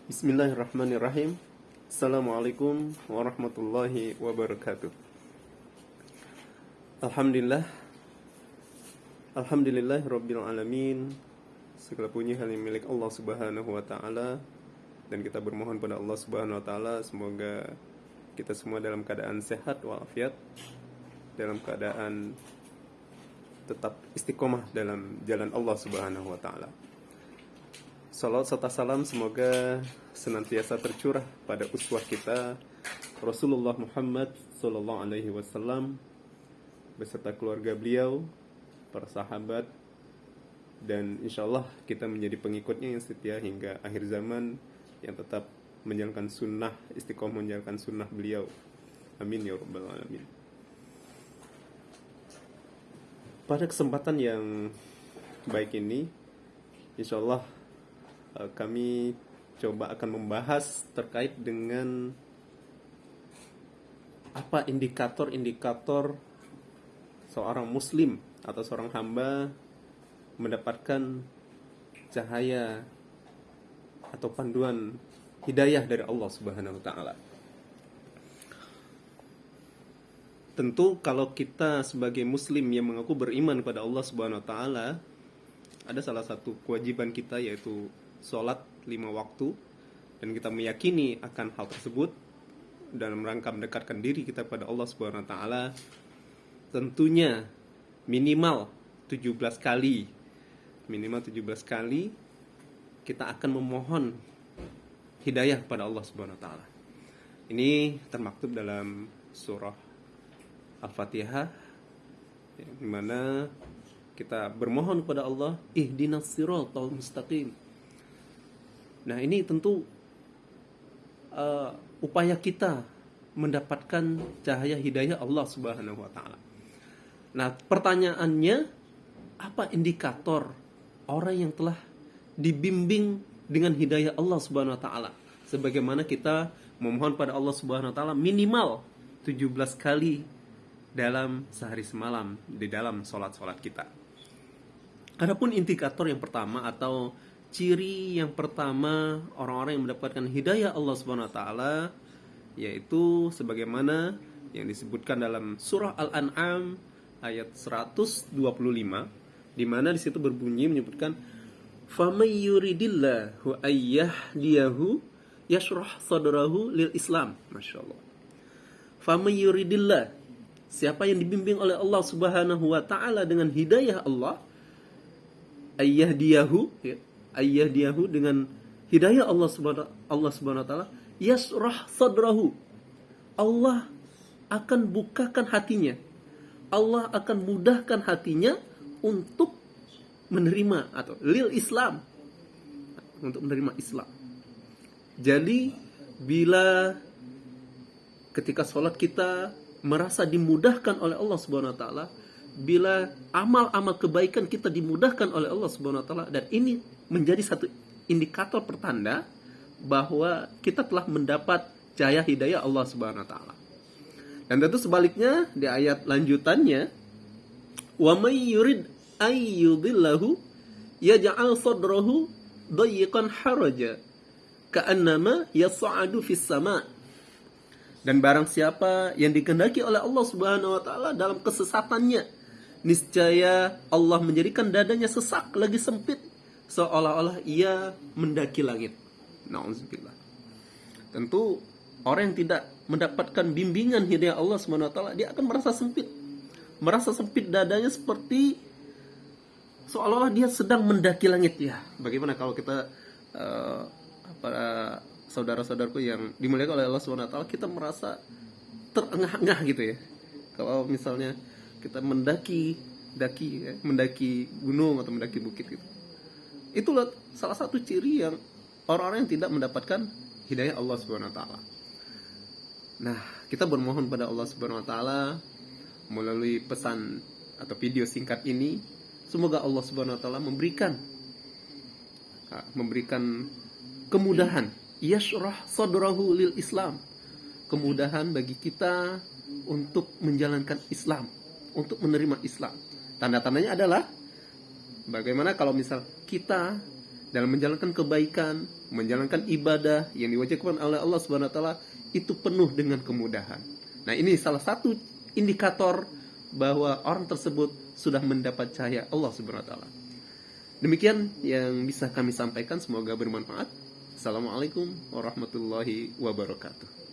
Bismillahirrahmanirrahim. Assalamualaikum warahmatullahi wabarakatuh. Alhamdulillah. Alhamdulillahirabbil alamin. Segala puji hanya milik Allah Subhanahu wa taala, dan kita bermohon pada Allah Subhanahu wa taala semoga kita semua dalam keadaan sehat walafiat, dalam keadaan tetap istiqomah dalam jalan Allah Subhanahu wa taala. Salawat serta salam semoga senantiasa tercurah pada uswah kita Rasulullah Muhammad sallallahu alaihi wasallam beserta keluarga beliau, para sahabat, dan insyaallah kita menjadi pengikutnya yang setia hingga akhir zaman, yang tetap menjalankan sunnah, istiqomah menjalankan sunnah beliau. Amin ya rabbal alamin. Pada kesempatan yang baik ini, insyaallah kami coba akan membahas terkait dengan apa indikator-indikator seorang muslim atau seorang hamba mendapatkan cahaya atau panduan hidayah dari Allah Subhanahu wa taala. Tentu kalau kita sebagai muslim yang mengaku beriman kepada Allah Subhanahu wa taala, ada salah satu kewajiban kita yaitu sholat 5 waktu, dan kita meyakini akan hal tersebut dalam rangka mendekatkan diri kita pada Allah Subhanahu wa taala. Tentunya minimal 17 kali kita akan memohon hidayah kepada Allah Subhanahu wa taala. Ini termaktub dalam surah Al-Fatihah, di mana kita bermohon kepada Allah, ihdinas siratal mustaqim. Nah, ini tentu upaya kita mendapatkan cahaya hidayah Allah Subhanahu wa taala. Nah, pertanyaannya, apa indikator orang yang telah dibimbing dengan hidayah Allah Subhanahu wa taala? Sebagaimana kita memohon pada Allah Subhanahu wa taala minimal 17 kali dalam sehari semalam di dalam salat-salat kita. Adapun indikator yang pertama atau ciri yang pertama orang-orang yang mendapatkan hidayah Allah Subhanahu wa taala, yaitu sebagaimana yang disebutkan dalam surah Al-An'am ayat 125, di mana di situ berbunyi menyebutkan famay yuridillahu ayyahdiyahu yashrah sadrahu lil Islam. Masyaallah. Famay yuridillah, siapa yang dibimbing oleh Allah Subhanahu wa taala dengan hidayah Allah, ayyahdiyahu dengan hidayah Allah Subhanahu wa taala, yasrah sadrahu, Allah akan bukakan hatinya, Allah akan mudahkan hatinya untuk menerima atau lil Islam, untuk menerima Islam. Jadi bila ketika sholat kita merasa dimudahkan oleh Allah Subhanahu wa taala, bila amal-amal kebaikan kita dimudahkan oleh Allah Subhanahu wa taala, dan ini menjadi satu indikator pertanda bahwa kita telah mendapat cahaya hidayah Allah Subhanahu wa taala. Dan tentu sebaliknya di ayat lanjutannya, wa may yurid ayyudillahu yaj'al sadrahu dayyqan haraja ka'annama yas'adu fis sama'. Dan barang siapa yang dikehendaki oleh Allah Subhanahu wa taala dalam kesesatannya, niscaya Allah menjadikan dadanya sesak lagi sempit, seolah-olah ia mendaki langit. Nauzubillah. Tentu orang yang tidak mendapatkan bimbingan hidayah Allah Subhanahu wa taala, dia akan merasa sempit. Merasa sempit dadanya seperti seolah-olah dia sedang mendaki langit ya. Bagaimana kalau kita para saudara-saudaraku yang dimuliakan oleh Allah Subhanahu wa taala, kita merasa terengah-engah gitu ya. Kalau misalnya kita mendaki gunung atau mendaki bukit gitu. Itulah salah satu ciri yang orang-orang yang tidak mendapatkan hidayah Allah Subhanahu wa taala. Nah, kita bermohon pada Allah Subhanahu wa taala melalui pesan atau video singkat ini, semoga Allah Subhanahu wa taala memberikan kemudahan, yashrah sadrahu lil Islam, kemudahan bagi kita untuk menjalankan Islam, untuk menerima Islam. Tanda-tandanya adalah bagaimana kalau misal kita dalam menjalankan kebaikan, menjalankan ibadah yang diwajibkan oleh Allah Subhanahu wa taala itu penuh dengan kemudahan. Nah, ini salah satu indikator bahwa orang tersebut sudah mendapat cahaya Allah Subhanahu wa taala. Demikian yang bisa kami sampaikan, semoga bermanfaat. Assalamualaikum warahmatullahi wabarakatuh.